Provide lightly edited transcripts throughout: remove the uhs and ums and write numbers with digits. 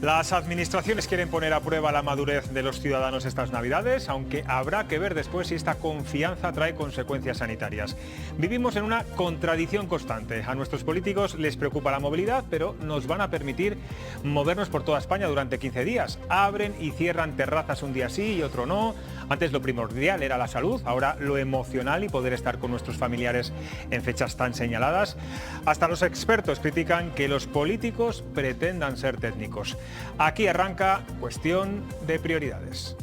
Las administraciones quieren poner a prueba la madurez de los ciudadanos estas Navidades, aunque habrá que ver después si esta confianza trae consecuencias sanitarias. Vivimos en una contradicción constante. A nuestros políticos les preocupa la movilidad, pero nos van a permitir movernos por toda España durante 15 días. Abren y cierran terrazas un día sí y otro no. Antes lo primordial era la salud, ahora lo emocional y poder estar con nuestros familiares en fechas tan señaladas. Hasta los expertos critican que los políticos pretendan ser técnicos. Aquí arranca Cuestión de Prioridades.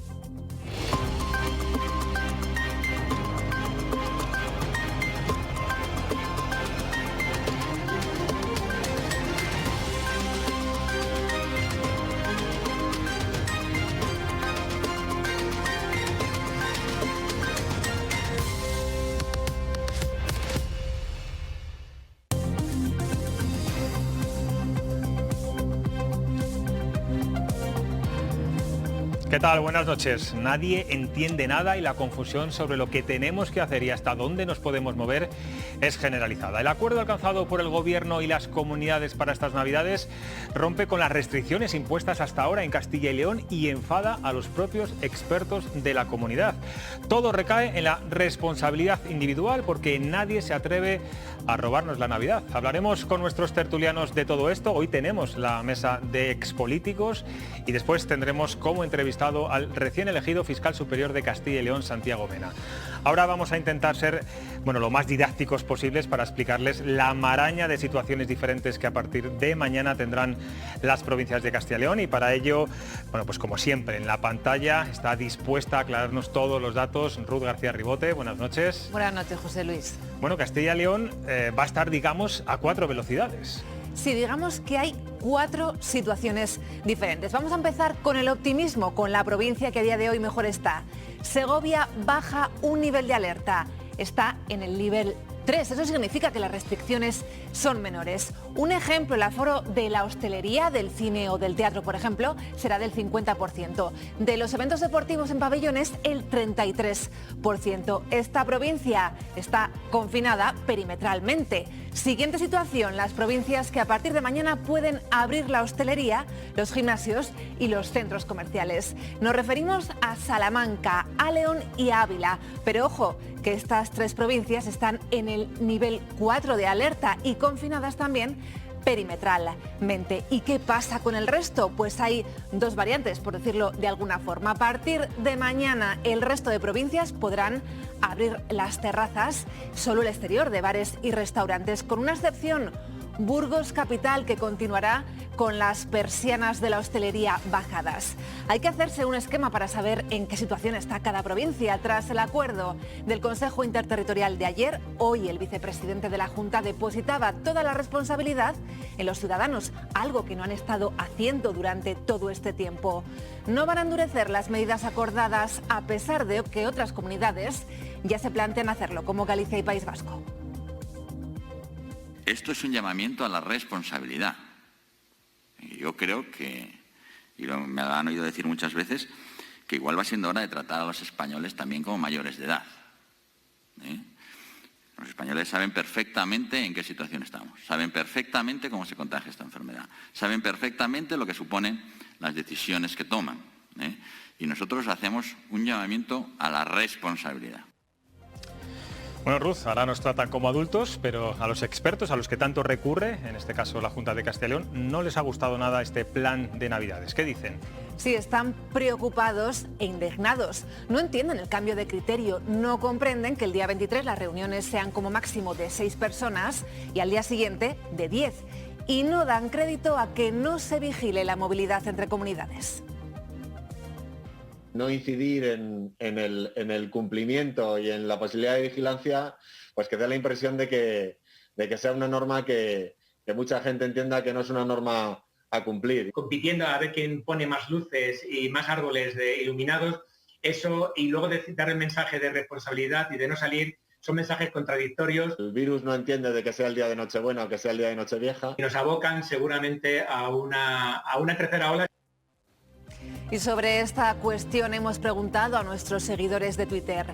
¿Qué tal? Buenas noches. Nadie entiende nada y la confusión sobre lo que tenemos que hacer y hasta dónde nos podemos mover es generalizada. El acuerdo alcanzado por el Gobierno y las comunidades para estas Navidades rompe con las restricciones impuestas hasta ahora en Castilla y León y enfada a los propios expertos de la comunidad. Todo recae en la responsabilidad individual porque nadie se atreve a robarnos la Navidad. Hablaremos con nuestros tertulianos de todo esto. Hoy tenemos la mesa de expolíticos y después tendremos como entrevistado al recién elegido fiscal superior de Castilla y León, Santiago Mena. Ahora vamos a intentar ser lo más didácticos posibles para explicarles la maraña de situaciones diferentes que a partir de mañana tendrán las provincias de Castilla y León y para ello, pues como siempre, en la pantalla está dispuesta a aclararnos todos los datos Ruth García Ribote. Buenas noches. Buenas noches, José Luis. Bueno, Castilla y León va a estar, digamos, a 4 velocidades. Sí, digamos que hay 4 situaciones diferentes. Vamos a empezar con el optimismo, con la provincia que a día de hoy mejor está. Segovia baja un nivel de alerta, está en el nivel 3. Eso significa que las restricciones son menores. Un ejemplo, el aforo de la hostelería, del cine o del teatro, por ejemplo, será del 50%. De los eventos deportivos en pabellones, el 33%. Esta provincia está confinada perimetralmente. Siguiente situación, las provincias que a partir de mañana pueden abrir la hostelería, los gimnasios y los centros comerciales. Nos referimos a Salamanca, a León y a Ávila. Pero ojo, que estas 3 provincias están en el nivel 4 de alerta y confinadas también perimetralmente. ¿Y qué pasa con el resto? Pues hay 2 variantes, por decirlo de alguna forma. A partir de mañana, el resto de provincias podrán abrir las terrazas, solo el exterior de bares y restaurantes, con una excepción: Burgos capital, que continuará con las persianas de la hostelería bajadas. Hay que hacerse un esquema para saber en qué situación está cada provincia. Tras el acuerdo del Consejo Interterritorial de ayer, hoy el vicepresidente de la Junta depositaba toda la responsabilidad en los ciudadanos, algo que no han estado haciendo durante todo este tiempo. No van a endurecer las medidas acordadas a pesar de que otras comunidades ya se plantean hacerlo, como Galicia y País Vasco. Esto es un llamamiento a la responsabilidad. Yo creo que, y me lo han oído decir muchas veces, que igual va siendo hora de tratar a los españoles también como mayores de edad. Los españoles saben perfectamente en qué situación estamos, saben perfectamente cómo se contagia esta enfermedad, saben perfectamente lo que suponen las decisiones que toman. Y nosotros hacemos un llamamiento a la responsabilidad. Bueno, Ruth, ahora nos tratan como adultos, pero a los expertos, a los que tanto recurre, en este caso la Junta de Castilla y León, no les ha gustado nada este plan de Navidades. ¿Qué dicen? Sí, están preocupados e indignados. No entienden el cambio de criterio, no comprenden que el día 23 las reuniones sean como máximo de 6 personas y al día siguiente de 10. Y no dan crédito a que no se vigile la movilidad entre comunidades. No incidir en el cumplimiento y en la posibilidad de vigilancia, pues que dé la impresión de que sea una norma que mucha gente entienda que no es una norma a cumplir. Compitiendo a ver quién pone más luces y más árboles iluminados, eso, y luego dar el mensaje de responsabilidad y de no salir, son mensajes contradictorios. El virus no entiende de que sea el día de Nochebuena o que sea el día de Nochevieja. Y nos abocan seguramente a una tercera ola. Y sobre esta cuestión hemos preguntado a nuestros seguidores de Twitter: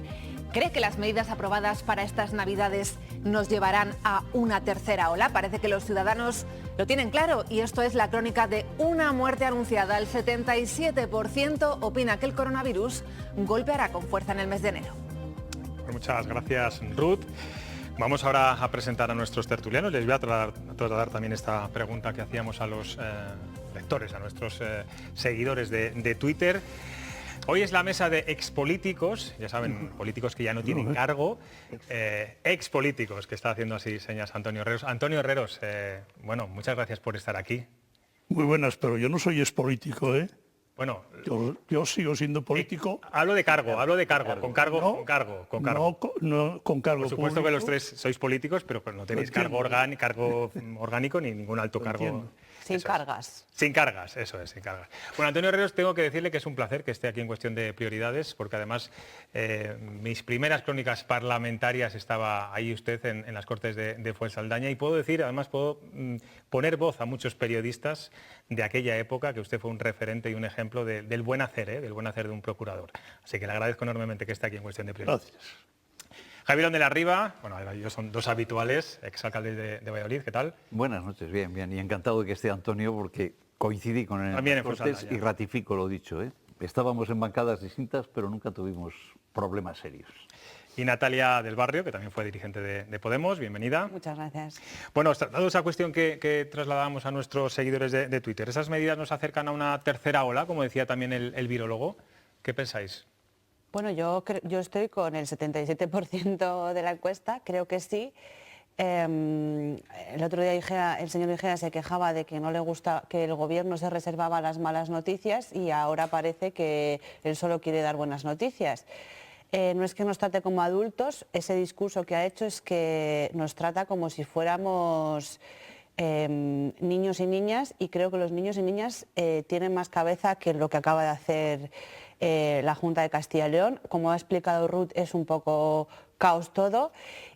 ¿Cree que las medidas aprobadas para estas Navidades nos llevarán a una tercera ola? Parece que los ciudadanos lo tienen claro y esto es la crónica de una muerte anunciada. El 77% opina que el coronavirus golpeará con fuerza en el mes de enero. Muchas gracias, Ruth. Vamos ahora a presentar a nuestros tertulianos. Les voy a trasladar también esta pregunta que hacíamos a los lectores, a nuestros seguidores de Twitter. Hoy es la mesa de expolíticos, ya saben, políticos que ya no tienen cargo, expolíticos, que está haciendo así señas Antonio Herreros. Antonio Herreros, bueno, muchas gracias por estar aquí. Muy buenas, pero yo no soy expolítico, ¿eh? Bueno, yo sigo siendo político. Hablo de cargo, con cargo. No, con cargo Por supuesto público. que los tres sois políticos, pero no tenéis cargo orgánico ni ningún alto cargo. Sin cargas. Sin cargas, eso es, sin cargas. Bueno, Antonio Herreros, tengo que decirle que es un placer que esté aquí en Cuestión de Prioridades, porque además mis primeras crónicas parlamentarias estaba ahí usted en las Cortes de Fuensaldaña y puedo decir, además puedo poner voz a muchos periodistas de aquella época, que usted fue un referente y un ejemplo del buen hacer, del buen hacer de un procurador. Así que le agradezco enormemente que esté aquí en Cuestión de Prioridades. Gracias. Javier de la Riva, bueno, ellos son dos habituales, exalcaldes de Valladolid, ¿qué tal? Buenas noches, bien, bien. Y encantado de que esté Antonio porque coincidí con él También en en Cortes Fuensaldaña. y ratifico lo dicho, ¿eh? Estábamos en bancadas distintas, pero nunca tuvimos problemas serios. Y Natalia del Barrio, que también fue dirigente de Podemos, bienvenida. Muchas gracias. Bueno, dado esa cuestión que trasladamos a nuestros seguidores de Twitter, ¿esas medidas nos acercan a una tercera ola, como decía también el virólogo? ¿Qué pensáis? Bueno, yo estoy con el 77% de la encuesta, creo que sí. El otro día el señor Igea se quejaba de que no le gusta que el gobierno se reservaba las malas noticias y ahora parece que él solo quiere dar buenas noticias. No es que nos trate como adultos, ese discurso que ha hecho es que nos trata como si fuéramos niños y niñas, y creo que los niños y niñas tienen más cabeza que lo que acaba de hacer la Junta de Castilla y León. Como ha explicado Ruth, es un poco caos todo.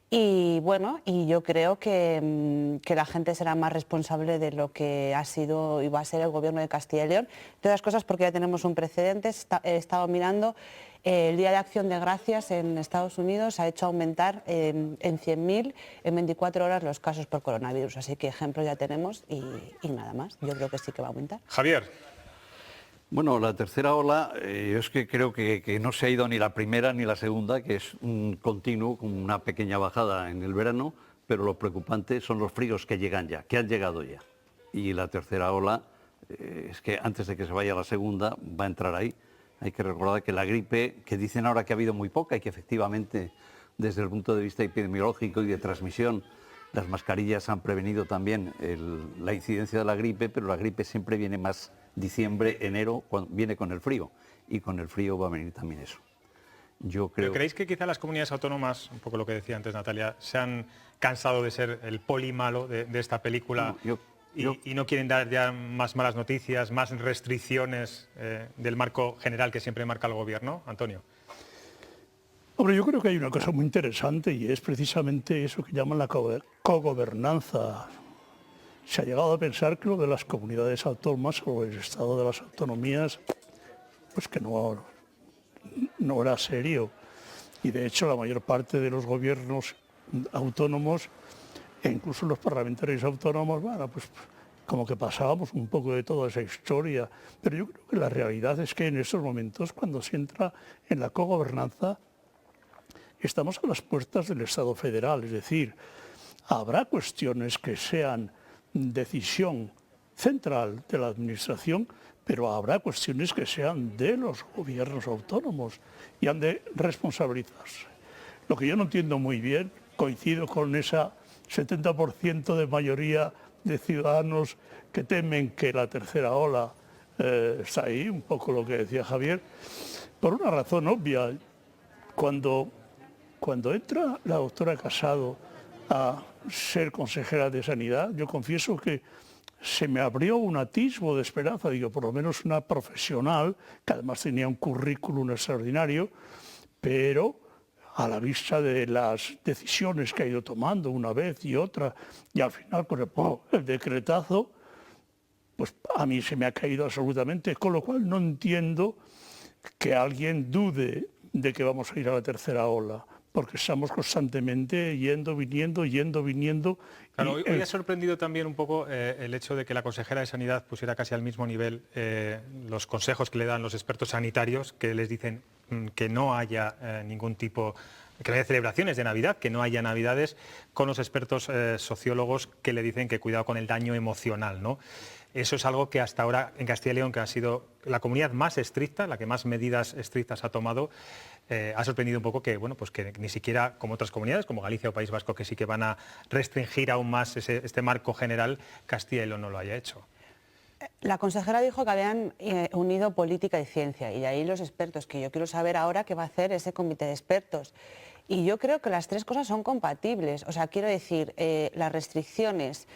Y bueno, y yo creo que la gente será más responsable de lo que ha sido y va a ser el gobierno de Castilla y León. De todas cosas, porque ya tenemos un precedente. He estado mirando, el Día de Acción de Gracias en Estados Unidos ha hecho aumentar en 100.000 en 24 horas los casos por coronavirus. Así que ejemplos ya tenemos y nada más. Yo creo que sí que va a aumentar. Javier. Bueno, la tercera ola, yo es que creo que no se ha ido ni la primera ni la segunda, que es un continuo, con una pequeña bajada en el verano, pero lo preocupante son los fríos que llegan ya, que han llegado ya. Y la tercera ola, es que antes de que se vaya la segunda, va a entrar ahí. Hay que recordar que la gripe, que dicen ahora que ha habido muy poca y que efectivamente, desde el punto de vista epidemiológico y de transmisión, las mascarillas han prevenido también la incidencia de la gripe, pero la gripe siempre viene más diciembre, enero, viene con el frío, y con el frío va a venir también eso. Yo creo... ¿Pero creéis que quizá las comunidades autónomas, un poco lo que decía antes Natalia, se han cansado de ser el poli malo de esta película y no quieren dar ya más malas noticias, más restricciones del marco general que siempre marca el gobierno? Antonio. Hombre, yo creo que hay una cosa muy interesante y es precisamente eso que llaman la cogobernanza. Se ha llegado a pensar que lo de las comunidades autónomas o el estado de las autonomías, pues que no era serio. Y de hecho la mayor parte de los gobiernos autónomos e incluso los parlamentarios autónomos, bueno, pues como que pasábamos un poco de toda esa historia. Pero yo creo que la realidad es que en estos momentos, cuando se entra en la cogobernanza, estamos a las puertas del Estado federal, es decir, habrá cuestiones que sean decisión central de la administración, pero habrá cuestiones que sean de los gobiernos autónomos y han de responsabilizarse. Lo que yo no entiendo muy bien, coincido con esa 70% de mayoría de ciudadanos que temen que la tercera ola está ahí, un poco lo que decía Javier, por una razón obvia. Cuando entra la doctora Casado a ser consejera de Sanidad, yo confieso que se me abrió un atisbo de esperanza, digo, por lo menos una profesional, que además tenía un currículum extraordinario, pero a la vista de las decisiones que ha ido tomando una vez y otra, y al final con el decretazo, pues a mí se me ha caído absolutamente, con lo cual no entiendo que alguien dude de que vamos a ir a la tercera ola. porque estamos constantemente yendo, viniendo. Claro, hoy ha sorprendido también un poco el hecho de que la consejera de Sanidad pusiera casi al mismo nivel los consejos que le dan los expertos sanitarios, que les dicen que no haya ningún tipo, que no haya celebraciones de Navidad, que no haya Navidades, con los expertos sociólogos que le dicen que cuidado con el daño emocional, ¿no? Eso es algo que hasta ahora en Castilla y León, que ha sido la comunidad más estricta, la que más medidas estrictas ha tomado, ha sorprendido un poco que, bueno, pues que ni siquiera como otras comunidades, como Galicia o País Vasco, que sí que van a restringir aún más este marco general, Castilla y León no lo haya hecho. La consejera dijo que habían unido política y ciencia, y de ahí los expertos, que yo quiero saber ahora qué va a hacer ese comité de expertos. Y yo creo que las tres cosas son compatibles. O sea, quiero decir, las restricciones,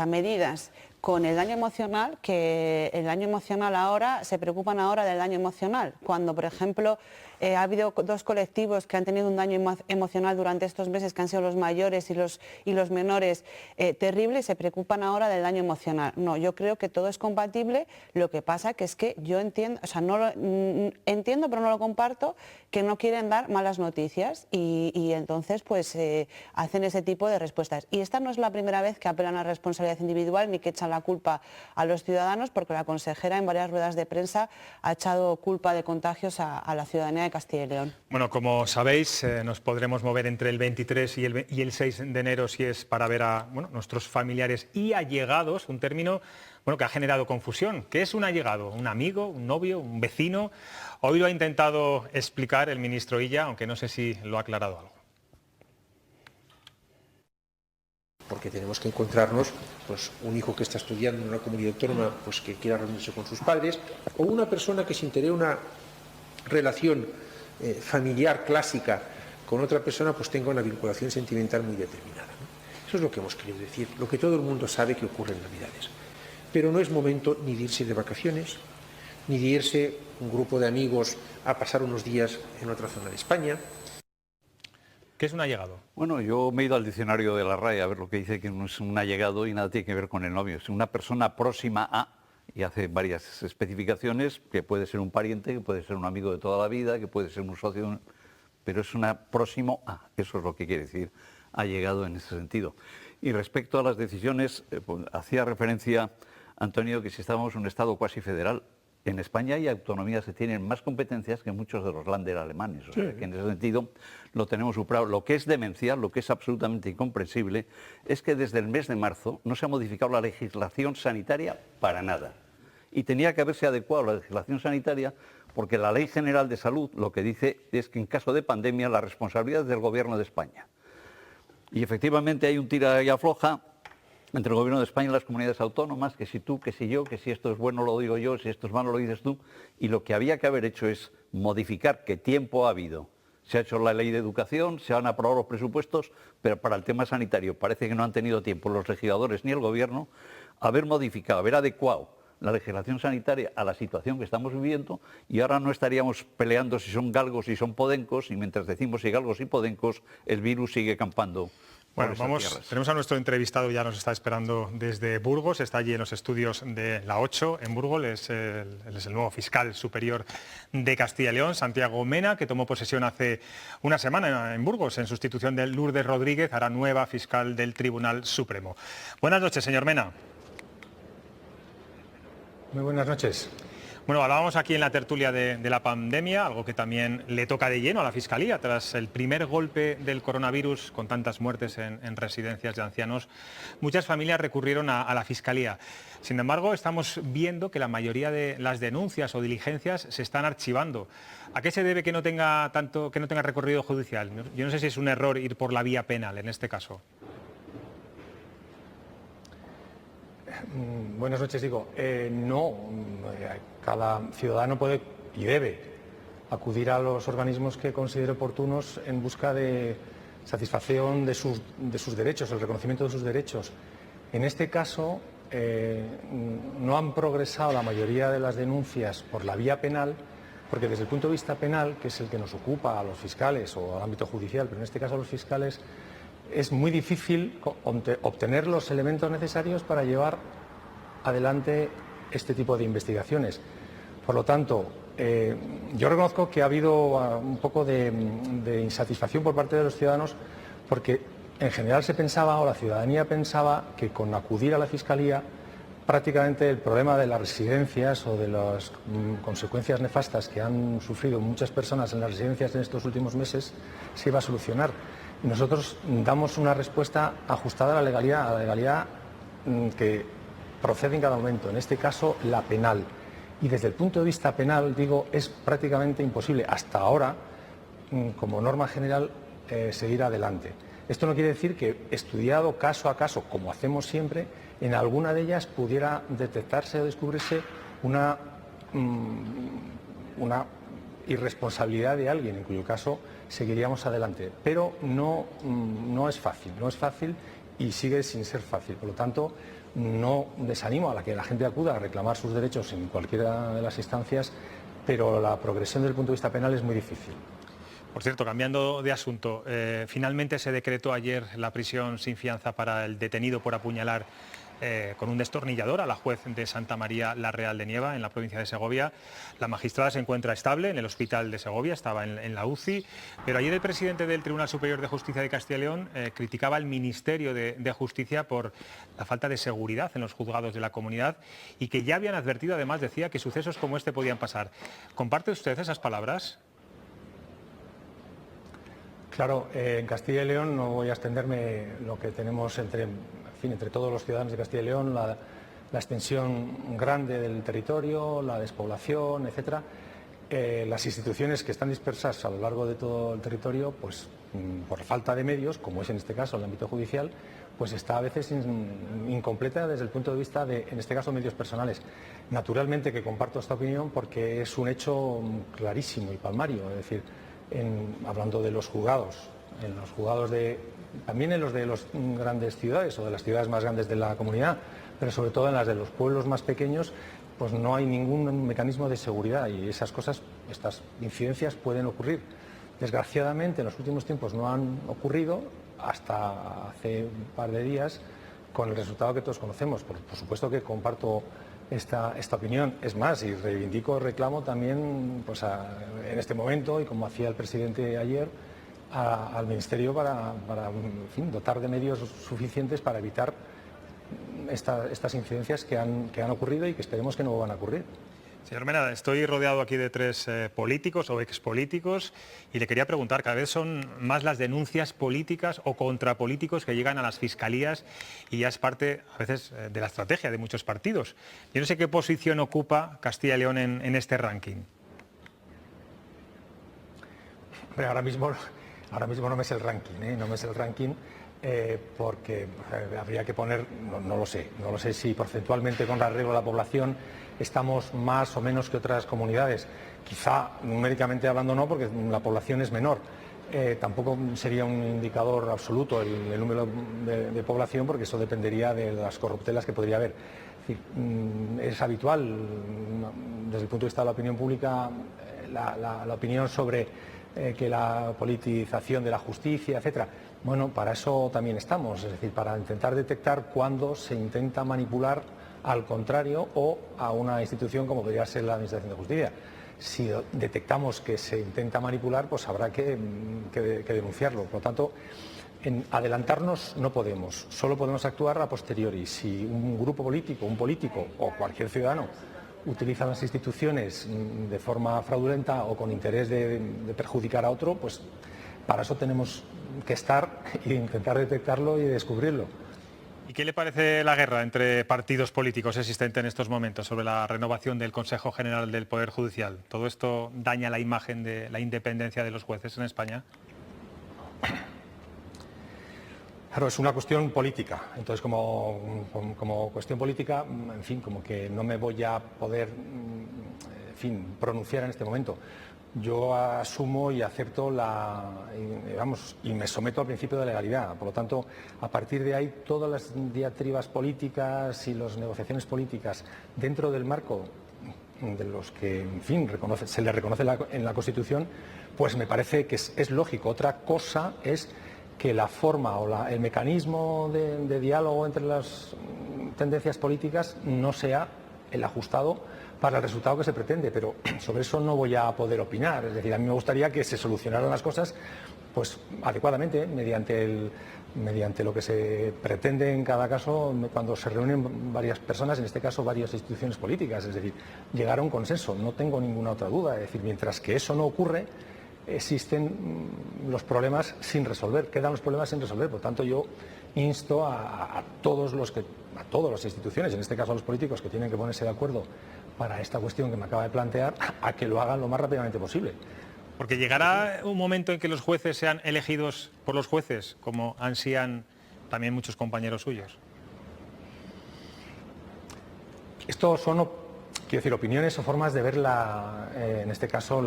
medidas con el daño emocional, que el daño emocional ahora, se preocupan ahora del daño emocional, cuando, por ejemplo, ha habido dos colectivos que han tenido un daño emocional durante estos meses, que han sido los mayores y los menores, terrible, y se preocupan ahora del daño emocional. No, yo creo que todo es compatible, lo que pasa que es que yo entiendo, entiendo, pero no lo comparto, que no quieren dar malas noticias y entonces pues hacen ese tipo de respuestas. Y esta no es la primera vez que apelan a responsabilidad individual ni que echan la culpa a los ciudadanos, porque la consejera en varias ruedas de prensa ha echado culpa de contagios a la ciudadanía de Castilla y León. Bueno, como sabéis, nos podremos mover entre el 23 y el 6 de enero si es para ver a nuestros familiares y allegados, un término que ha generado confusión. ¿Qué es un allegado? ¿Un amigo, un novio, un vecino? Hoy lo ha intentado explicar el ministro Illa, aunque no sé si lo ha aclarado algo. Porque tenemos que encontrarnos, pues, un hijo que está estudiando en una comunidad autónoma, pues, que quiera reunirse con sus padres, o una persona que sin tener una relación familiar clásica con otra persona, pues tenga una vinculación sentimental muy determinada, ¿no? Eso es lo que hemos querido decir, lo que todo el mundo sabe que ocurre en Navidades. Pero no es momento ni de irse de vacaciones, ni de irse un grupo de amigos a pasar unos días en otra zona de España. ¿Qué es un allegado? Bueno, yo me he ido al diccionario de la RAE a ver lo que dice que no es un allegado y nada tiene que ver con el novio. Es una persona próxima a, y hace varias especificaciones, que puede ser un pariente, que puede ser un amigo de toda la vida, que puede ser un socio, pero es una próximo a. Eso es lo que quiere decir allegado en ese sentido. Y respecto a las decisiones, hacía referencia Antonio que si estábamos en un Estado cuasi federal, en España hay autonomías que tienen más competencias que muchos de los Länder alemanes. O sea, que en ese sentido lo tenemos superado. Lo que es demencial, lo que es absolutamente incomprensible, es que desde el mes de marzo no se ha modificado la legislación sanitaria para nada. Y tenía que haberse adecuado la legislación sanitaria porque la Ley General de Salud lo que dice es que en caso de pandemia la responsabilidad es del Gobierno de España. Y efectivamente hay un tira y afloja entre el Gobierno de España y las comunidades autónomas, que si tú, que si yo, que si esto es bueno lo digo yo, si esto es malo lo dices tú, y lo que había que haber hecho es modificar, que tiempo ha habido. Se ha hecho la ley de educación, se han aprobado los presupuestos, pero para el tema sanitario parece que no han tenido tiempo los legisladores ni el Gobierno haber modificado, haber adecuado la legislación sanitaria a la situación que estamos viviendo, y ahora no estaríamos peleando si son galgos y son podencos, y mientras decimos si galgos y podencos, el virus sigue campando. Bueno, tenemos a nuestro entrevistado, ya nos está esperando desde Burgos, está allí en los estudios de la 8 en Burgos, él es el nuevo fiscal superior de Castilla y León, Santiago Mena, que tomó posesión hace una semana en Burgos, en sustitución de Lourdes Rodríguez, ahora nueva fiscal del Tribunal Supremo. Buenas noches, señor Mena. Muy buenas noches. Bueno, hablábamos aquí en la tertulia de la pandemia, algo que también le toca de lleno a la Fiscalía. Tras el primer golpe del coronavirus, con tantas muertes en residencias de ancianos, muchas familias recurrieron a la Fiscalía. Sin embargo, estamos viendo que la mayoría de las denuncias o diligencias se están archivando. ¿A qué se debe que no tenga recorrido judicial? Yo no sé si es un error ir por la vía penal en este caso. Buenas noches, no, cada ciudadano puede y debe acudir a los organismos que considere oportunos en busca de satisfacción de sus derechos, el reconocimiento de sus derechos. En este caso, no han progresado la mayoría de las denuncias por la vía penal, porque desde el punto de vista penal, que es el que nos ocupa a los fiscales o al ámbito judicial, pero en este caso a los fiscales, es muy difícil obtener los elementos necesarios para llevar adelante este tipo de investigaciones. Por lo tanto, yo reconozco que ha habido un poco de insatisfacción por parte de los ciudadanos porque en general se pensaba, o la ciudadanía pensaba, que con acudir a la Fiscalía prácticamente el problema de las residencias o de las consecuencias nefastas que han sufrido muchas personas en las residencias en estos últimos meses se iba a solucionar. Y nosotros damos una respuesta ajustada a la legalidad que procede en cada momento, en este caso la penal. Y desde el punto de vista penal, digo, es prácticamente imposible hasta ahora, como norma general, seguir adelante. Esto no quiere decir que, estudiado caso a caso, como hacemos siempre, en alguna de ellas pudiera detectarse o descubrirse una irresponsabilidad de alguien, en cuyo caso seguiríamos adelante. Pero no es fácil y sigue sin ser fácil. Por lo tanto, no desanimo a la que la gente acuda a reclamar sus derechos en cualquiera de las instancias, pero la progresión desde el punto de vista penal es muy difícil. Por cierto, cambiando de asunto, finalmente se decretó ayer la prisión sin fianza para el detenido por apuñalar con un destornillador a la juez de Santa María la Real de Nieva, en la provincia de Segovia. La magistrada se encuentra estable en el hospital de Segovia, estaba en la UCI, pero ayer el presidente del Tribunal Superior de Justicia de Castilla y León criticaba al Ministerio de Justicia por la falta de seguridad en los juzgados de la comunidad y que ya habían advertido, además decía, que sucesos como este podían pasar. ¿Comparte usted esas palabras? Claro, en Castilla y León no voy a extenderme lo que tenemos entre todos los ciudadanos de Castilla y León, la extensión grande del territorio, la despoblación, etcétera. Las instituciones que están dispersas a lo largo de todo el territorio, pues por falta de medios, como es en este caso el ámbito judicial, pues está a veces incompleta desde el punto de vista de, en este caso, medios personales. Naturalmente que comparto esta opinión porque es un hecho clarísimo y palmario, es decir, hablando de los juzgados, también en los de las grandes ciudades o de las ciudades más grandes de la comunidad, pero sobre todo en las de los pueblos más pequeños, pues no hay ningún mecanismo de seguridad y estas incidencias pueden ocurrir. Desgraciadamente en los últimos tiempos no han ocurrido hasta hace un par de días con el resultado que todos conocemos. Por supuesto que comparto esta opinión. Es más, y reclamo también pues en este momento, y como hacía el presidente ayer, al Ministerio para en fin, dotar de medios suficientes para evitar estas incidencias que han ocurrido y que esperemos que no van a ocurrir. Señor Mena, estoy rodeado aquí de tres políticos o expolíticos y le quería preguntar, cada vez son más las denuncias políticas o contrapolíticos que llegan a las fiscalías y ya es parte, a veces, de la estrategia de muchos partidos. Yo no sé qué posición ocupa Castilla y León en este ranking. Pero ahora mismo no me es el ranking, porque habría que poner, no lo sé si porcentualmente con arreglo a la población estamos más o menos que otras comunidades. Quizá numéricamente hablando no, porque la población es menor. Tampoco sería un indicador absoluto el número de población, porque eso dependería de las corruptelas que podría haber. Es habitual, desde el punto de vista de la opinión pública, la opinión sobre que la politización de la justicia, etcétera. Bueno, para eso también estamos, es decir, para intentar detectar cuándo se intenta manipular al contrario o a una institución como podría ser la Administración de Justicia. Si detectamos que se intenta manipular, pues habrá que denunciarlo. Por lo tanto, adelantarnos no podemos, solo podemos actuar a posteriori. Si un grupo político, un político o cualquier ciudadano utiliza las instituciones de forma fraudulenta o con interés de perjudicar a otro, pues para eso tenemos que estar e intentar detectarlo y descubrirlo. ¿Y qué le parece la guerra entre partidos políticos existente en estos momentos sobre la renovación del Consejo General del Poder Judicial? ¿Todo esto daña la imagen de la independencia de los jueces en España? Claro, es una cuestión política. Entonces, como cuestión política, en fin, como que no me voy a poder, pronunciar en este momento. Yo asumo y acepto y me someto al principio de legalidad. Por lo tanto, a partir de ahí, todas las diatribas políticas y las negociaciones políticas dentro del marco de los que, en fin, se le reconoce en la Constitución, pues me parece que es lógico. Otra cosa es que la forma o el mecanismo de diálogo entre las tendencias políticas no sea el ajustado para el resultado que se pretende, pero sobre eso no voy a poder opinar. Es decir, a mí me gustaría que se solucionaran las cosas pues adecuadamente, mediante lo que se pretende en cada caso cuando se reúnen varias personas, en este caso varias instituciones políticas, es decir, llegar a un consenso, no tengo ninguna otra duda. Es decir, mientras que eso no ocurre, existen los problemas sin resolver, quedan los problemas sin resolver. Por tanto, yo insto a todas las instituciones, en este caso a los políticos que tienen que ponerse de acuerdo para esta cuestión que me acaba de plantear, a que lo hagan lo más rápidamente posible. Porque llegará un momento en que los jueces sean elegidos por los jueces, como ansían también muchos compañeros suyos. Esto son, quiero decir, opiniones o formas de ver en este caso,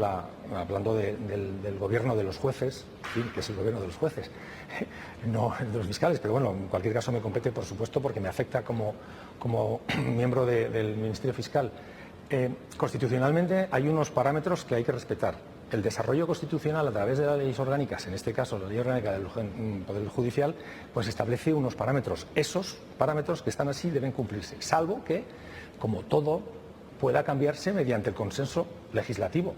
hablando del gobierno de los jueces, en fin, que es el gobierno de los jueces, no el de los fiscales, pero bueno, en cualquier caso me compete, por supuesto, porque me afecta como miembro del Ministerio Fiscal. Constitucionalmente hay unos parámetros que hay que respetar. El desarrollo constitucional a través de las leyes orgánicas, en este caso la ley orgánica del Poder Judicial, pues establece unos parámetros. Esos parámetros que están así deben cumplirse, salvo que, como todo, pueda cambiarse mediante el consenso legislativo.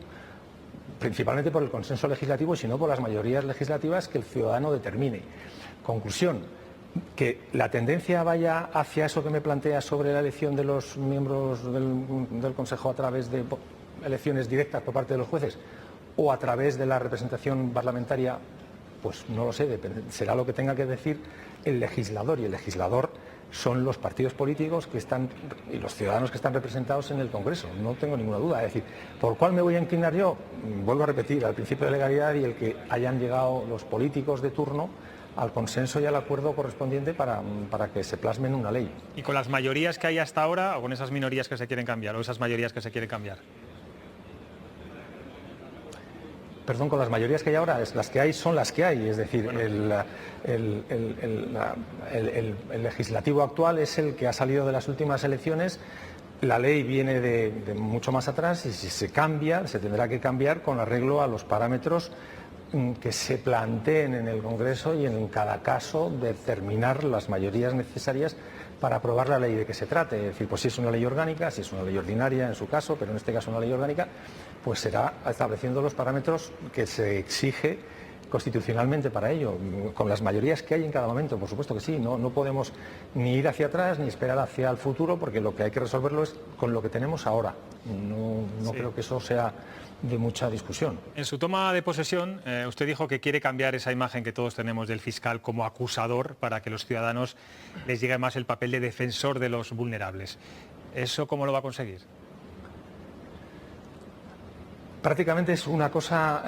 Principalmente por el consenso legislativo y si no por las mayorías legislativas que el ciudadano determine. Conclusión, que la tendencia vaya hacia eso que me plantea sobre la elección de los miembros del Consejo a través de elecciones directas por parte de los jueces o a través de la representación parlamentaria, pues no lo sé, será lo que tenga que decir el legislador, y el legislador son los partidos políticos que están y los ciudadanos que están representados en el Congreso, no tengo ninguna duda. Es decir, ¿por cuál me voy a inclinar yo? Vuelvo a repetir, al principio de legalidad y el que hayan llegado los políticos de turno al consenso y al acuerdo correspondiente para que se plasme en una ley. ¿Y con las mayorías que hay hasta ahora o con esas minorías que se quieren cambiar o esas mayorías que se quieren cambiar? Perdón, con las mayorías que hay ahora, las que hay son las que hay, es decir, el legislativo actual es el que ha salido de las últimas elecciones, la ley viene de mucho más atrás y si se cambia, se tendrá que cambiar con arreglo a los parámetros que se planteen en el Congreso y en cada caso determinar las mayorías necesarias para aprobar la ley de que se trate. Es decir, pues si es una ley orgánica, si es una ley ordinaria en su caso, pero en este caso una ley orgánica, pues será estableciendo los parámetros que se exige constitucionalmente para ello, con las mayorías que hay en cada momento, por supuesto que sí, no podemos ni ir hacia atrás ni esperar hacia el futuro, porque lo que hay que resolverlo es con lo que tenemos ahora. No creo que eso sea de mucha discusión. En su toma de posesión, usted dijo que quiere cambiar esa imagen que todos tenemos del fiscal como acusador para que los ciudadanos les llegue más el papel de defensor de los vulnerables. ¿Eso cómo lo va a conseguir? Prácticamente es una cosa,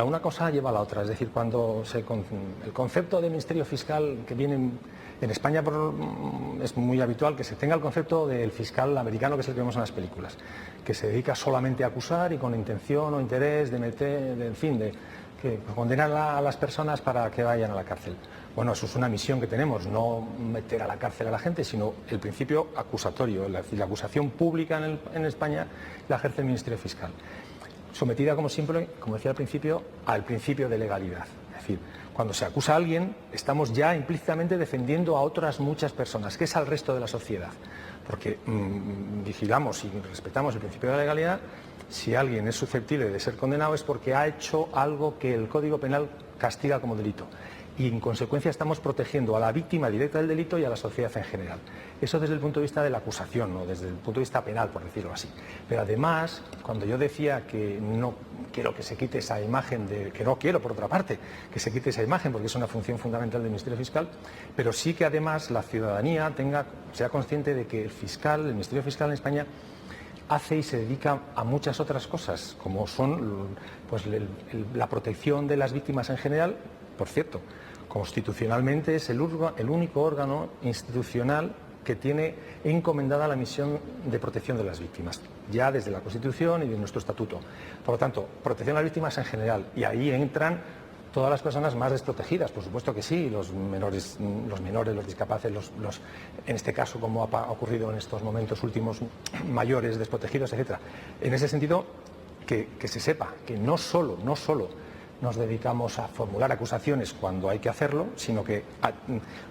una cosa lleva a la otra, es decir, cuando el concepto de ministerio fiscal que viene en España es muy habitual que se tenga el concepto del fiscal americano, que es el que vemos en las películas, que se dedica solamente a acusar y con intención o interés de condenar a las personas para que vayan a la cárcel. Bueno, eso es una misión que tenemos, no meter a la cárcel a la gente, sino el principio acusatorio, la acusación pública en España la ejerce el Ministerio Fiscal, sometida, como siempre, como decía al principio de legalidad. Es decir, cuando se acusa a alguien, estamos ya implícitamente defendiendo a otras muchas personas, que es al resto de la sociedad, porque vigilamos y respetamos el principio de la legalidad. Si alguien es susceptible de ser condenado es porque ha hecho algo que el Código Penal castiga como delito. Y en consecuencia estamos protegiendo a la víctima directa del delito y a la sociedad en general. Eso desde el punto de vista de la acusación, ¿no? Desde el punto de vista penal, por decirlo así. Pero además, cuando yo decía que no quiero que se quite esa imagen, que no quiero, por otra parte, que se quite esa imagen, porque es una función fundamental del Ministerio Fiscal, pero sí que además la ciudadanía sea consciente de que el Ministerio Fiscal en España hace y se dedica a muchas otras cosas, como son pues, la protección de las víctimas en general. Por cierto, constitucionalmente es el único órgano institucional que tiene encomendada la misión de protección de las víctimas, ya desde la Constitución y de nuestro estatuto. Por lo tanto, protección a las víctimas en general, y ahí entran todas las personas más desprotegidas, por supuesto que sí, los menores, los discapaces, en este caso, como ha ocurrido en estos momentos últimos, mayores desprotegidos, etc. En ese sentido, que se sepa que no solo nos dedicamos a formular acusaciones cuando hay que hacerlo, sino que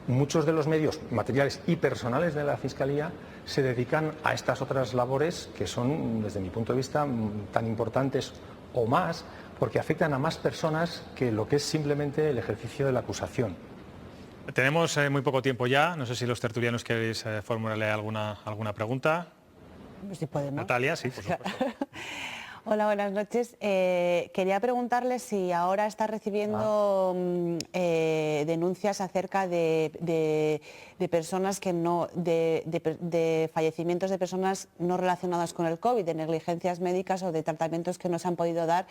muchos de los medios materiales y personales de la Fiscalía se dedican a estas otras labores que son, desde mi punto de vista, tan importantes o más, porque afectan a más personas que lo que es simplemente el ejercicio de la acusación. Tenemos muy poco tiempo ya, no sé si los tertulianos queréis formularle alguna pregunta. Si podemos. Natalia, sí, por supuesto. Hola, buenas noches. Quería preguntarle si ahora está recibiendo denuncias acerca de personas que no, de fallecimientos de personas no relacionadas con el COVID, de negligencias médicas o de tratamientos que no se han podido dar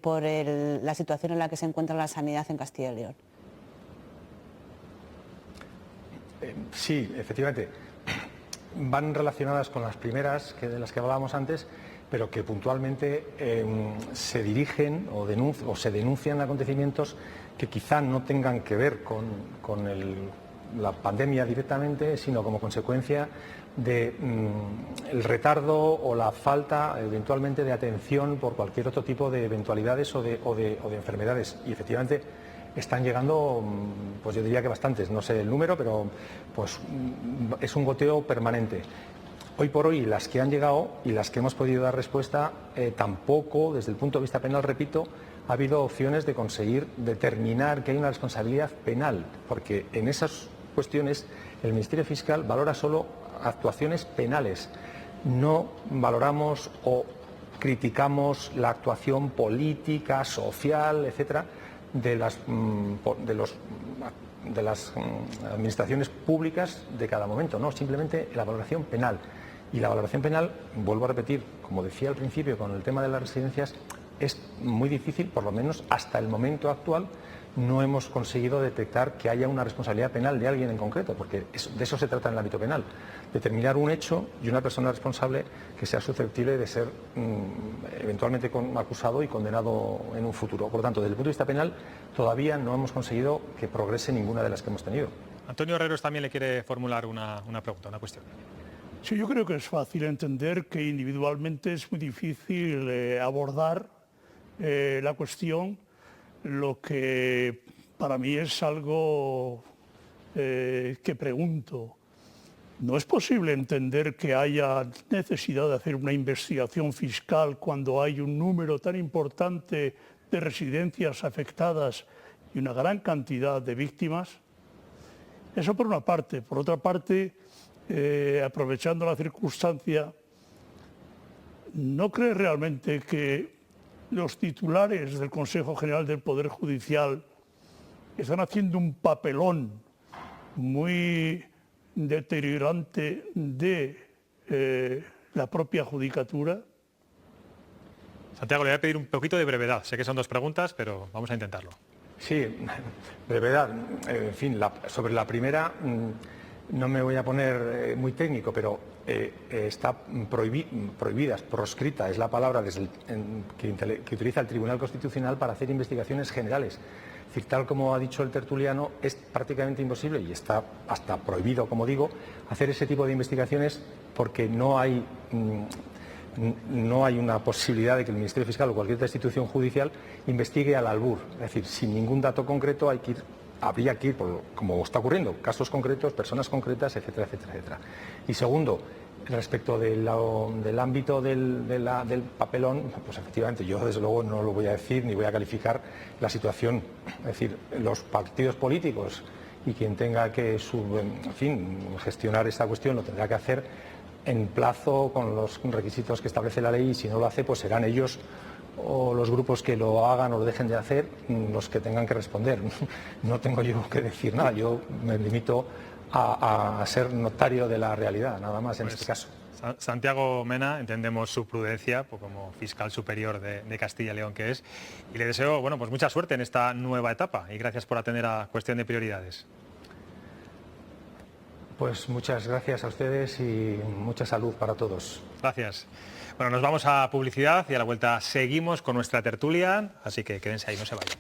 por la situación en la que se encuentra la sanidad en Castilla y León. Sí, efectivamente. Van relacionadas con las primeras de las que hablábamos antes, pero que puntualmente se dirigen o se denuncian acontecimientos que quizá no tengan que ver con la pandemia directamente, sino como consecuencia de el retardo o la falta eventualmente de atención por cualquier otro tipo de eventualidades o de enfermedades. Y efectivamente están llegando, pues yo diría que bastantes, no sé el número, pero pues es un goteo permanente. Hoy por hoy las que han llegado y las que hemos podido dar respuesta, tampoco, desde el punto de vista penal, repito, ha habido opciones de conseguir determinar que hay una responsabilidad penal, porque en esas cuestiones el Ministerio Fiscal valora solo actuaciones penales. No valoramos o criticamos la actuación política, social, etcétera, de las administraciones públicas de cada momento, no, simplemente la valoración penal. Y la valoración penal, vuelvo a repetir, como decía al principio con el tema de las residencias, es muy difícil, por lo menos hasta el momento actual, no hemos conseguido detectar que haya una responsabilidad penal de alguien en concreto, porque de eso se trata en el ámbito penal, determinar un hecho y una persona responsable que sea susceptible de ser eventualmente acusado y condenado en un futuro. Por lo tanto, desde el punto de vista penal, todavía no hemos conseguido que progrese ninguna de las que hemos tenido. Antonio Herreros también le quiere formular una pregunta, una cuestión. Sí, yo creo que es fácil entender que individualmente es muy difícil abordar la cuestión. Lo que para mí es algo que pregunto. ¿No es posible entender que haya necesidad de hacer una investigación fiscal cuando hay un número tan importante de residencias afectadas y una gran cantidad de víctimas? Eso por una parte. Por otra parte, aprovechando la circunstancia, ¿no cree realmente que los titulares del Consejo General del Poder Judicial están haciendo un papelón muy deteriorante de la propia judicatura? Santiago, le voy a pedir un poquito de brevedad. Sé que son dos preguntas, pero vamos a intentarlo. Sí, brevedad. En fin, sobre la primera no me voy a poner muy técnico, pero está prohibida, proscrita, es la palabra que utiliza el Tribunal Constitucional para hacer investigaciones generales. Es decir, tal como ha dicho el tertuliano, es prácticamente imposible y está hasta prohibido, como digo, hacer ese tipo de investigaciones porque no hay una posibilidad de que el Ministerio Fiscal o cualquier otra institución judicial investigue al albur. Es decir, sin ningún dato concreto habría que ir, como está ocurriendo, casos concretos, personas concretas, etcétera, etcétera, etcétera. Y segundo, respecto del ámbito del papelón, pues efectivamente yo desde luego no lo voy a decir ni voy a calificar la situación. Es decir, los partidos políticos y quien tenga que gestionar esta cuestión lo tendrá que hacer en plazo con los requisitos que establece la ley, y si no lo hace, pues serán ellos o los grupos que lo hagan o lo dejen de hacer los que tengan que responder. No tengo yo que decir nada, yo me limito a ser notario de la realidad, nada más en este caso. Santiago Mena, entendemos su prudencia como fiscal superior de Castilla y León que es, y le deseo pues mucha suerte en esta nueva etapa y gracias por atender a Cuestión de Prioridades. Pues muchas gracias a ustedes y mucha salud para todos. Gracias. Bueno, nos vamos a publicidad y a la vuelta seguimos con nuestra tertulia, así que quédense ahí, no se vayan.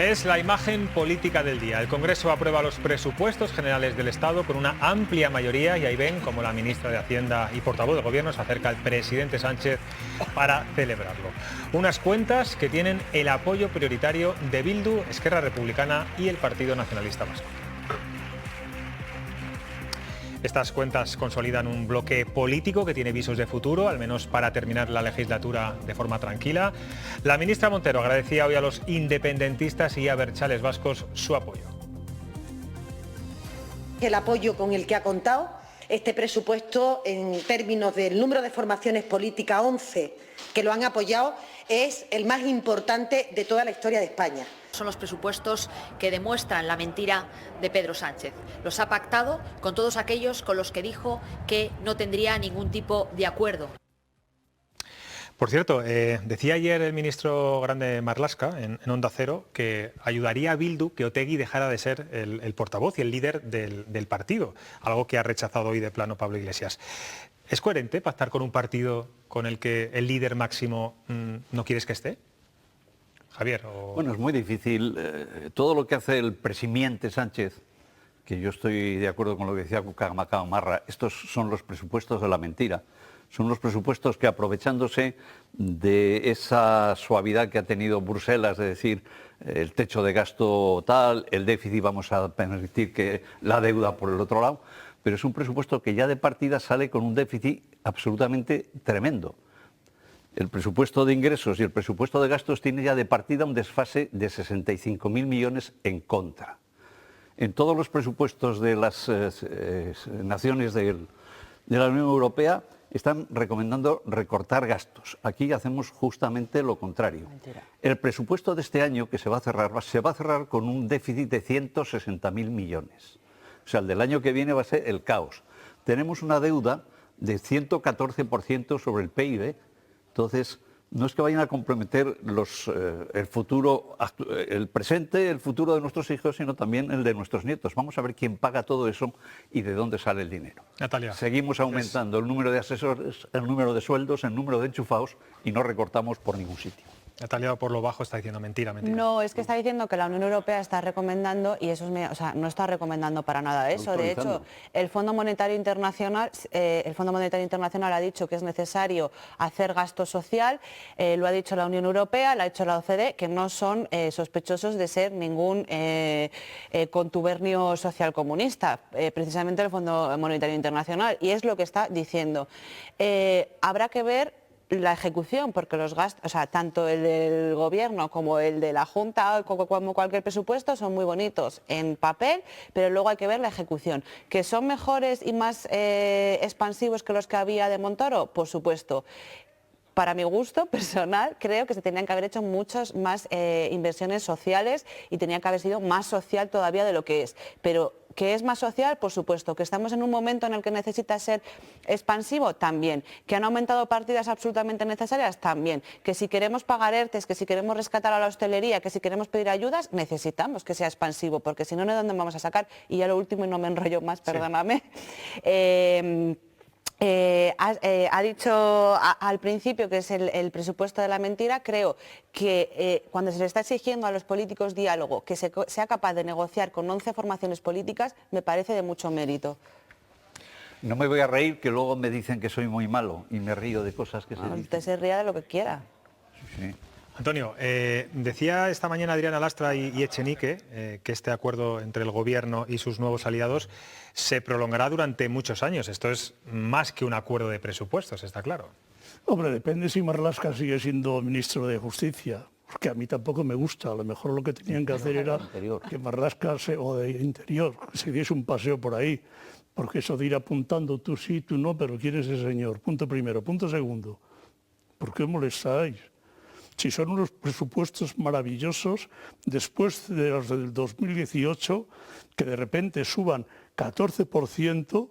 Es la imagen política del día. El Congreso aprueba los presupuestos generales del Estado con una amplia mayoría y ahí ven como la ministra de Hacienda y portavoz del Gobierno se acerca al presidente Sánchez para celebrarlo. Unas cuentas que tienen el apoyo prioritario de Bildu, Esquerra Republicana y el Partido Nacionalista Vasco. Estas cuentas consolidan un bloque político que tiene visos de futuro, al menos para terminar la legislatura de forma tranquila. La ministra Montero agradecía hoy a los independentistas y a abertzales vascos su apoyo. El apoyo con el que ha contado este presupuesto en términos del número de formaciones políticas, 11 que lo han apoyado, es el más importante de toda la historia de España. Son los presupuestos que demuestran la mentira de Pedro Sánchez. Los ha pactado con todos aquellos con los que dijo que no tendría ningún tipo de acuerdo. Por cierto, decía ayer el ministro Grande Marlaska en Onda Cero que ayudaría a Bildu que Otegi dejara de ser el portavoz y el líder del partido, algo que ha rechazado hoy de plano Pablo Iglesias. ¿Es coherente pactar con un partido con el que el líder máximo no quieres que esté? Javier. Bueno, es muy difícil. Todo lo que hace el presidente Sánchez, que yo estoy de acuerdo con lo que decía Cucamacao Marra, estos son los presupuestos de la mentira. Son los presupuestos que, aprovechándose de esa suavidad que ha tenido Bruselas, de decir el techo de gasto tal, el déficit vamos a permitir que la deuda por el otro lado, pero es un presupuesto que ya de partida sale con un déficit absolutamente tremendo. El presupuesto de ingresos y el presupuesto de gastos tiene ya de partida un desfase de 65.000 millones en contra. En todos los presupuestos de las naciones de la Unión Europea están recomendando recortar gastos. Aquí hacemos justamente lo contrario. Mentira. El presupuesto de este año que se va a cerrar con un déficit de 160.000 millones. O sea, el del año que viene va a ser el caos. Tenemos una deuda de 114% sobre el PIB. Entonces, no es que vayan a comprometer el futuro, el presente, el futuro de nuestros hijos, sino también el de nuestros nietos. Vamos a ver quién paga todo eso y de dónde sale el dinero. Natalia. Seguimos aumentando el número de asesores, el número de sueldos, el número de enchufados y no recortamos por ningún sitio. Natalia, por lo bajo, está diciendo mentira. No, es que está diciendo que la Unión Europea está recomendando, y eso es, no está recomendando para nada eso. De hecho, el Fondo Monetario Internacional ha dicho que es necesario hacer gasto social, lo ha dicho la Unión Europea, lo ha dicho la OCDE, que no son sospechosos de ser ningún contubernio social comunista, precisamente el Fondo Monetario Internacional, y es lo que está diciendo. Habrá que ver la ejecución, porque los gastos, o sea, tanto el del gobierno como el de la Junta, como cualquier presupuesto, son muy bonitos en papel, pero luego hay que ver la ejecución. ¿Que son mejores y más expansivos que los que había de Montoro? Por supuesto. Para mi gusto personal, creo que se tenían que haber hecho muchas más inversiones sociales y tenía que haber sido más social todavía de lo que es. Pero ¿que es más social? Por supuesto. ¿Que estamos en un momento en el que necesita ser expansivo? También. ¿Que han aumentado partidas absolutamente necesarias? También. ¿Que si queremos pagar ERTEs, que si queremos rescatar a la hostelería, que si queremos pedir ayudas, necesitamos que sea expansivo? Porque si no, ¿de dónde vamos a sacar? Y ya lo último, y no me enrollo más, perdóname. Ha dicho al principio que es el presupuesto de la mentira. Creo que cuando se le está exigiendo a los políticos diálogo, que sea capaz de negociar con 11 formaciones políticas, me parece de mucho mérito. No me voy a reír, que luego me dicen que soy muy malo y me río de cosas que se dicen. Usted se ría de lo que quiera. Sí. Antonio, decía esta mañana Adriana Lastra y Echenique que este acuerdo entre el Gobierno y sus nuevos aliados se prolongará durante muchos años. Esto es más que un acuerdo de presupuestos, está claro. Hombre, depende si Marlaska sigue siendo ministro de Justicia, porque a mí tampoco me gusta. A lo mejor lo que tenían que hacer era que Marlaska, o de Interior, se diese un paseo por ahí, porque eso de ir apuntando tú sí, tú no, pero ¿quién es ese señor? Punto primero. Punto segundo, ¿por qué molestáis? Si son unos presupuestos maravillosos, después de los del 2018, que de repente suban 14%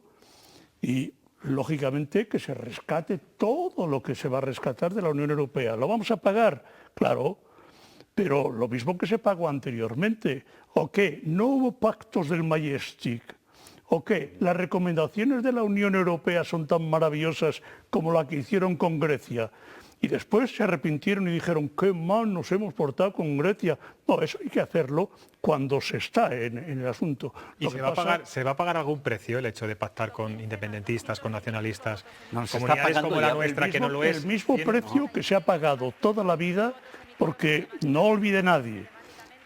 y, lógicamente, que se rescate todo lo que se va a rescatar de la Unión Europea. ¿Lo vamos a pagar? Claro, pero lo mismo que se pagó anteriormente. ¿O qué? ¿No hubo pactos del Majestic? ¿O qué? ¿Las recomendaciones de la Unión Europea son tan maravillosas como la que hicieron con Grecia? y después se arrepintieron y dijeron qué mal nos hemos portado con Grecia. No, eso hay que hacerlo cuando se está en el asunto. ¿Y se va a pagar algún precio el hecho de pactar con independentistas, con nacionalistas, comunidades como la nuestra, que no lo es? El mismo precio que se ha pagado toda la vida, porque no olvide nadie,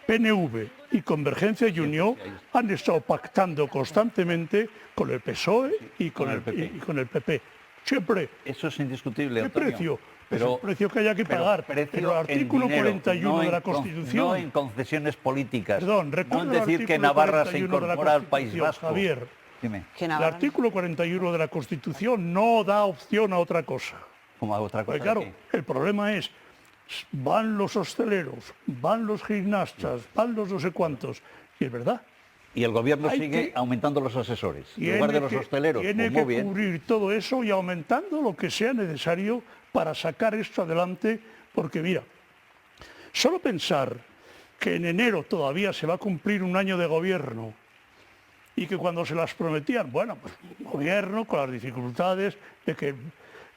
PNV y Convergencia y Unión han estado pactando constantemente con el PSOE y con el PP. Siempre. Eso es indiscutible, ¿Qué Antonio? precio? Pero, es el precio que haya que pagar. Precio el artículo dinero, 41 de la Constitución. No en concesiones políticas. Perdón, no en decir que Navarra se incorpora al País Vasco. Javier, dime. El artículo 41 de la Constitución no da opción a otra cosa. ¿Cómo a otra cosa? Pues claro, el problema es, van los hosteleros, van los gimnastas, van los no sé cuántos, y es verdad. Y el gobierno sigue aumentando los asesores, en lugar de los hosteleros. Tiene pues que cubrir todo eso y aumentando lo que sea necesario para sacar esto adelante, porque mira, solo pensar que en enero todavía se va a cumplir un año de gobierno y que cuando se las prometían, bueno, pues gobierno con las dificultades de que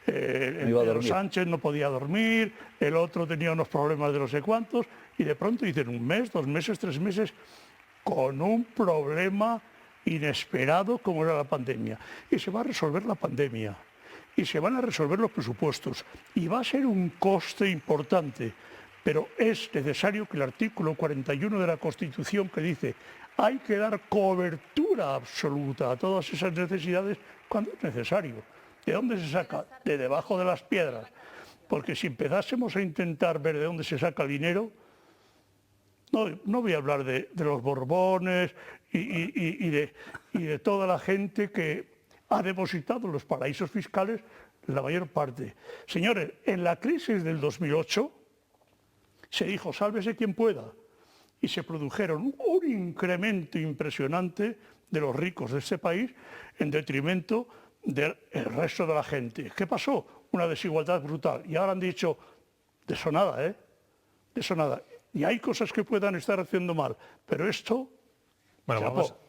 Pedro Sánchez no podía dormir, el otro tenía unos problemas de no sé cuántos, y de pronto dicen 1 mes, 2 meses, 3 meses, con un problema inesperado como era la pandemia. Y se va a resolver la pandemia, y se van a resolver los presupuestos, y va a ser un coste importante, pero es necesario que el artículo 41 de la Constitución, que dice hay que dar cobertura absoluta a todas esas necesidades cuando es necesario. ¿De dónde se saca? De debajo de las piedras. Porque si empezásemos a intentar ver de dónde se saca el dinero, no voy a hablar de los Borbones y de toda la gente que ha depositado en los paraísos fiscales la mayor parte. Señores, en la crisis del 2008 se dijo, sálvese quien pueda, y se produjeron un incremento impresionante de los ricos de este país en detrimento del resto de la gente. ¿Qué pasó? Una desigualdad brutal. Y ahora han dicho, de eso nada, ¿eh? De eso nada. Y hay cosas que puedan estar haciendo mal, pero esto... Bueno,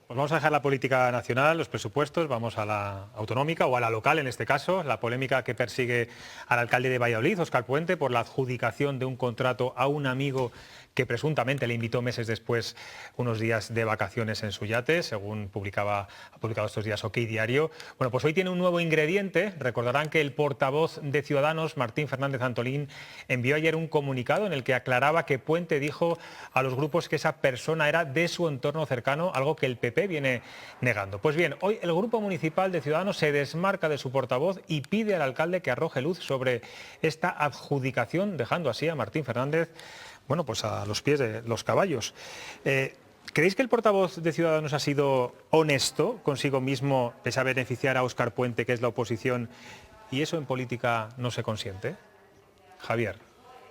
vamos a dejar la política nacional, los presupuestos, vamos a la autonómica o a la local en este caso, la polémica que persigue al alcalde de Valladolid, Óscar Puente, por la adjudicación de un contrato a un amigo que presuntamente le invitó meses después unos días de vacaciones en su yate, según ha publicado estos días OK Diario. Bueno, pues hoy tiene un nuevo ingrediente. Recordarán que el portavoz de Ciudadanos, Martín Fernández Antolín, envió ayer un comunicado en el que aclaraba que Puente dijo a los grupos que esa persona era de su entorno cercano, algo que el PP viene negando. Pues bien, hoy el Grupo Municipal de Ciudadanos se desmarca de su portavoz y pide al alcalde que arroje luz sobre esta adjudicación, dejando así a Martín Fernández, bueno, pues a los pies de los caballos. ¿Creéis que el portavoz de Ciudadanos ha sido honesto consigo mismo, pese a beneficiar a Óscar Puente, que es la oposición, y eso en política no se consiente? Javier.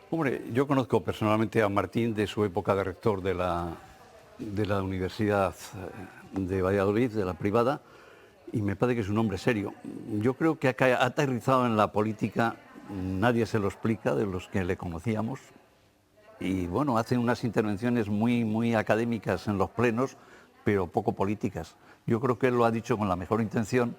Hombre, yo conozco personalmente a Martín de su época de rector de la Universidad de Valladolid, de la privada, y me parece que es un hombre serio. Yo creo que ha aterrizado en la política, nadie se lo explica de los que le conocíamos, y bueno, hace unas intervenciones muy académicas en los plenos, pero poco políticas. Yo creo que él lo ha dicho con la mejor intención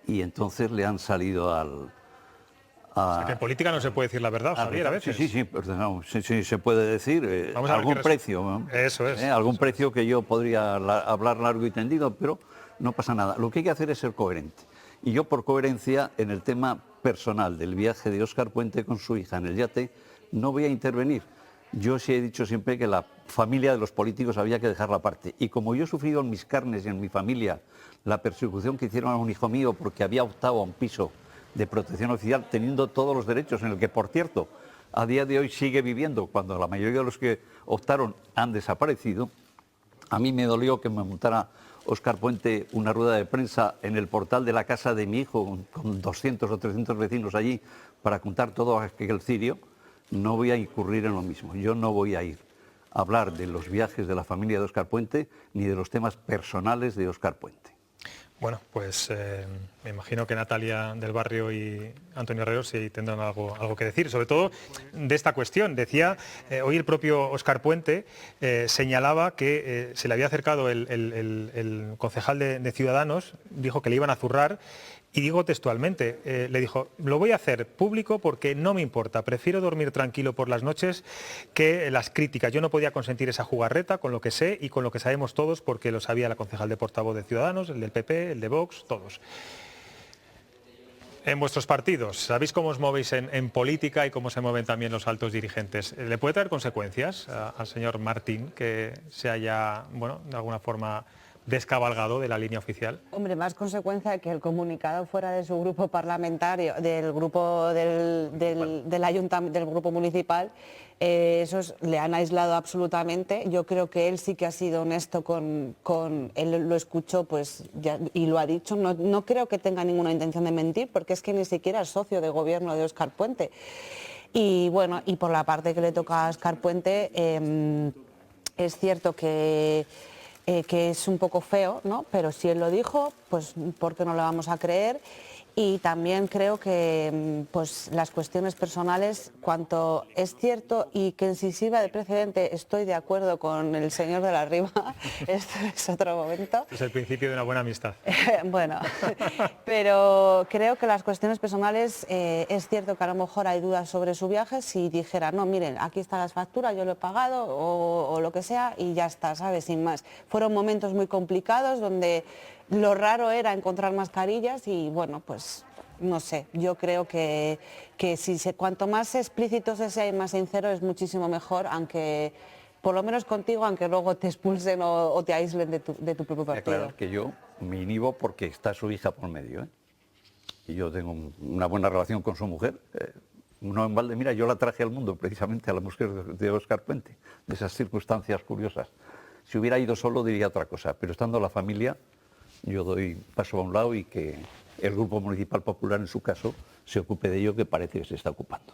y entonces le han salido O sea, que en política no se puede decir la verdad, Javier, a veces. Sí, se puede decir. Algún precio. Eso es. Algún precio que yo podría hablar largo y tendido, pero no pasa nada. Lo que hay que hacer es ser coherente. Y yo, por coherencia, en el tema personal del viaje de Óscar Puente con su hija en el yate, no voy a intervenir. Yo sí he dicho siempre que la familia de los políticos había que dejarla aparte. Y como yo he sufrido en mis carnes y en mi familia la persecución que hicieron a un hijo mío porque había optado a un piso de protección oficial, teniendo todos los derechos, en el que, por cierto, a día de hoy sigue viviendo, cuando la mayoría de los que optaron han desaparecido, a mí me dolió que me montara Óscar Puente una rueda de prensa en el portal de la casa de mi hijo, con 200 o 300 vecinos allí, para contar todo aquel cirio. No voy a incurrir en lo mismo. Yo no voy a ir a hablar de los viajes de la familia de Óscar Puente ni de los temas personales de Óscar Puente. Bueno, pues me imagino que Natalia del Barrio y Antonio Herrero sí tendrán algo que decir, sobre todo de esta cuestión. Decía, hoy el propio Óscar Puente señalaba que se le había acercado el concejal de Ciudadanos, dijo que le iban a zurrar, Y digo textualmente, le dijo, lo voy a hacer público porque no me importa, prefiero dormir tranquilo por las noches que las críticas. Yo no podía consentir esa jugarreta con lo que sé y con lo que sabemos todos, porque lo sabía la concejal de portavoz de Ciudadanos, el del PP, el de Vox, todos. En vuestros partidos, ¿sabéis cómo os movéis en política y cómo se mueven también los altos dirigentes? ¿Le puede traer consecuencias al señor Martín que se haya, bueno, de alguna forma descabalgado de la línea oficial? Hombre, más consecuencia de que el comunicado fuera de su grupo parlamentario, del grupo del ayuntamiento, del grupo municipal, esos le han aislado absolutamente. Yo creo que él sí que ha sido honesto él lo escuchó pues y lo ha dicho. No creo que tenga ninguna intención de mentir, porque es que ni siquiera es socio de gobierno de Óscar Puente. Y bueno, y por la parte que le toca a Óscar Puente, es cierto que es un poco feo, ¿no? Pero si él lo dijo, pues ¿por qué no le vamos a creer? Y también creo que pues, las cuestiones personales, cuanto es cierto y que si sirva de precedente, estoy de acuerdo con el señor de la Riva, esto es otro momento. Es el principio de una buena amistad. Bueno, pero creo que las cuestiones personales, es cierto que a lo mejor hay dudas sobre su viaje. Si dijera, no, miren, aquí están las facturas, yo lo he pagado o lo que sea y ya está, ¿sabes? Sin más. Fueron momentos muy complicados donde lo raro era encontrar mascarillas y bueno, pues no sé, yo creo que cuanto más explícito se sea y más sincero es muchísimo mejor, aunque por lo menos contigo, aunque luego te expulsen o te aíslen de tu propio partido. Aclarar que yo me inhibo porque está su hija por medio, ¿eh? Y yo tengo una buena relación con su mujer. No en balde, mira, yo la traje al mundo precisamente a la mujer de Óscar Puente, de esas circunstancias curiosas. Si hubiera ido solo diría otra cosa, pero estando la familia, yo doy paso a un lado y que el Grupo Municipal Popular, en su caso, se ocupe de ello, que parece que se está ocupando.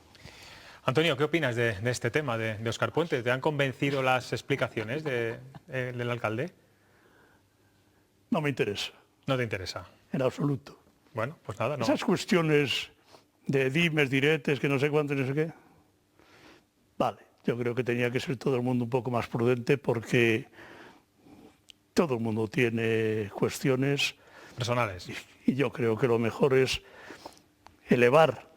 Antonio, ¿qué opinas de este tema de Óscar Puente? ¿Te han convencido las explicaciones del alcalde? No me interesa. ¿No te interesa? En absoluto. Bueno, pues nada, no. Esas cuestiones de dimes, diretes, que no sé cuánto, no sé qué. Vale, yo creo que tenía que ser todo el mundo un poco más prudente porque todo el mundo tiene cuestiones personales. Y yo creo que lo mejor es elevar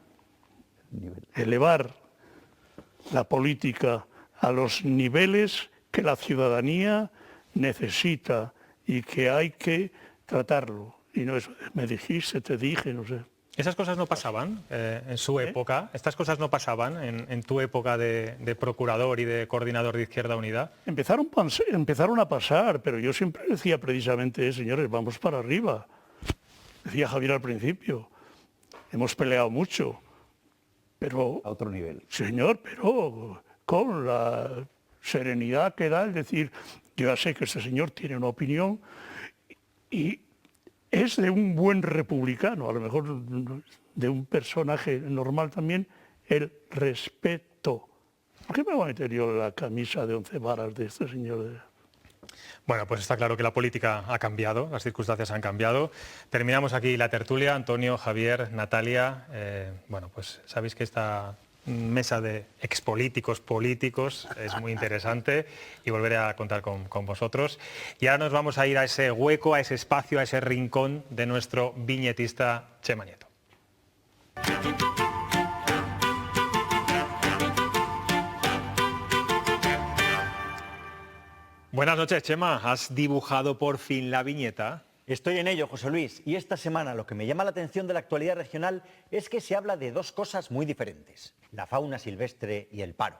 la política a los niveles que la ciudadanía necesita y que hay que tratarlo. Y no es, me dijiste, te dije, no sé. ¿Esas cosas no pasaban en su época? ¿Estas cosas no pasaban en tu época de procurador y de coordinador de Izquierda Unida? Empezaron a pasar, pero yo siempre decía precisamente, señores, vamos para arriba. Decía Javier al principio, hemos peleado mucho, pero... A otro nivel. Señor, pero con la serenidad que da, es decir, yo ya sé que este señor tiene una opinión y es de un buen republicano, a lo mejor de un personaje normal también, el respeto. ¿Por qué me voy a meter yo la camisa de 11 varas de este señor? Bueno, pues está claro que la política ha cambiado, las circunstancias han cambiado. Terminamos aquí la tertulia. Antonio, Javier, Natalia, bueno, pues sabéis que esta mesa de expolíticos políticos es muy interesante y volveré a contar con vosotros. Y ahora nos vamos a ir a ese hueco, a ese espacio, a ese rincón de nuestro viñetista Chema Nieto. Buenas noches, Chema. ¿Has dibujado por fin la viñeta? Estoy en ello, José Luis, y esta semana lo que me llama la atención de la actualidad regional es que se habla de dos cosas muy diferentes, la fauna silvestre y el paro.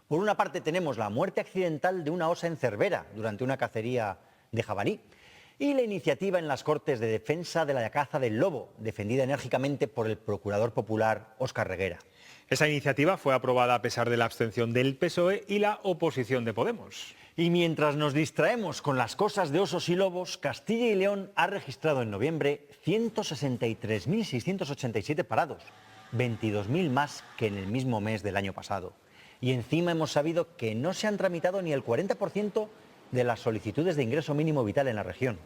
Por una parte tenemos la muerte accidental de una osa en Cervera durante una cacería de jabalí y la iniciativa en las Cortes de defensa de la caza del lobo, defendida enérgicamente por el procurador popular Óscar Reguera. Esa iniciativa fue aprobada a pesar de la abstención del PSOE y la oposición de Podemos. Y mientras nos distraemos con las cosas de osos y lobos, Castilla y León ha registrado en noviembre 163.687 parados, 22.000 más que en el mismo mes del año pasado. Y encima hemos sabido que no se han tramitado ni el 40% de las solicitudes de ingreso mínimo vital en la región.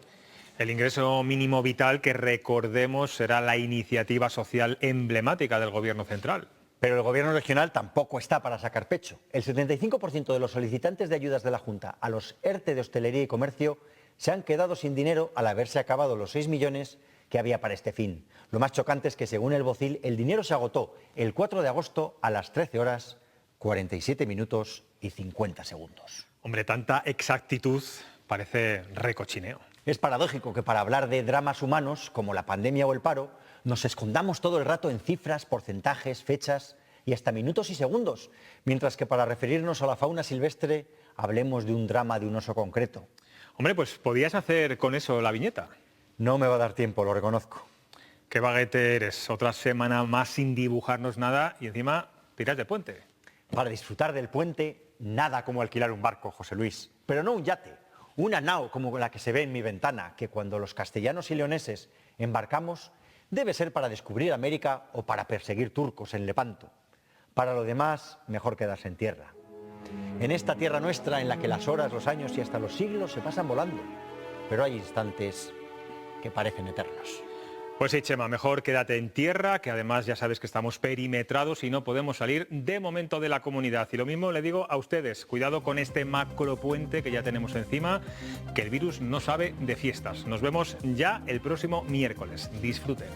El ingreso mínimo vital, que recordemos será la iniciativa social emblemática del Gobierno central. Pero el Gobierno regional tampoco está para sacar pecho. El 75% de los solicitantes de ayudas de la Junta a los ERTE de hostelería y comercio se han quedado sin dinero al haberse acabado los 6 millones que había para este fin. Lo más chocante es que, según el Bocil, el dinero se agotó el 4 de agosto a las 13 horas, 47 minutos y 50 segundos. Hombre, tanta exactitud parece recochineo. Es paradójico que para hablar de dramas humanos, como la pandemia o el paro, nos escondamos todo el rato en cifras, porcentajes, fechas y hasta minutos y segundos, mientras que para referirnos a la fauna silvestre hablemos de un drama de un oso concreto. Hombre, pues podías hacer con eso la viñeta. No me va a dar tiempo, lo reconozco. Qué baguete eres. Otra semana más sin dibujarnos nada y encima tiras de puente. Para disfrutar del puente, nada como alquilar un barco, José Luis. Pero no un yate, una nao como la que se ve en mi ventana, que cuando los castellanos y leoneses embarcamos, debe ser para descubrir América o para perseguir turcos en Lepanto. Para lo demás, mejor quedarse en tierra. En esta tierra nuestra en la que las horas, los años y hasta los siglos se pasan volando. Pero hay instantes que parecen eternos. Pues sí, Chema, mejor quédate en tierra, que además ya sabes que estamos perimetrados y no podemos salir de momento de la comunidad. Y lo mismo le digo a ustedes, cuidado con este macropuente que ya tenemos encima, que el virus no sabe de fiestas. Nos vemos ya el próximo miércoles. Disfruten.